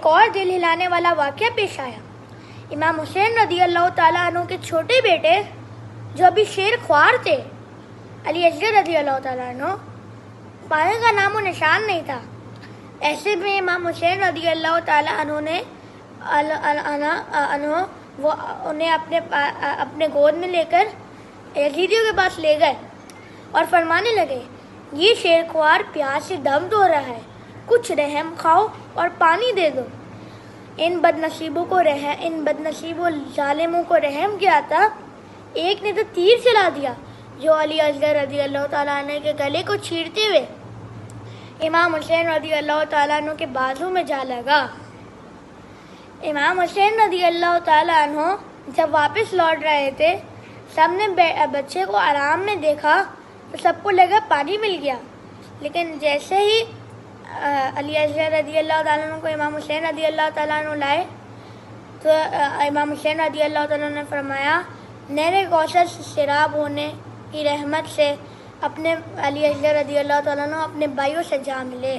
ایک اور دل ہلانے والا واقعہ پیش آیا۔ امام حسین رضی اللہ تعالیٰ عنہ کے چھوٹے بیٹے جو ابھی شیر خوار تھے، علی اصغر رضی اللہ تعالیٰ عنہ، پائے کا نام و نشان نہیں تھا۔ ایسے میں امام حسین رضی اللہ تعالیٰ عنہ نے وہ انہیں اپنے گود میں لے کر یزیدیوں کے پاس لے گئے اور فرمانے لگے، یہ شیر خوار پیاس سے دم تو رہا ہے، کچھ رحم کھاؤ اور پانی دے دو۔ ان بد نصیب و ظالموں کو رحم کیا تھا، ایک نے تو تیر چلا دیا جو علی اصغر رضی اللہ تعالیٰ عنہ کے گلے کو چیرتے ہوئے امام حسین رضی اللہ تعالیٰ عنہ کے بازو میں جا لگا۔ امام حسین رضی اللہ تعالیٰ عنہ جب واپس لوٹ رہے تھے، سب نے بچے کو آرام میں دیکھا تو سب کو لگا پانی مل گیا، لیکن جیسے ہی علی اصغر رضی اللہ تعالیٰ عنہ کو امام حسین رضی اللہ تعالیٰ عنہ لائے تو امام حسین رضی اللہ تعالیٰ عنہ نے فرمایا، نہر کوثر سے سیراب ہونے کی رحمت سے اپنے علی اصغر رضی اللہ تعالیٰ عنہ اپنے بھائیوں سے جا ملے۔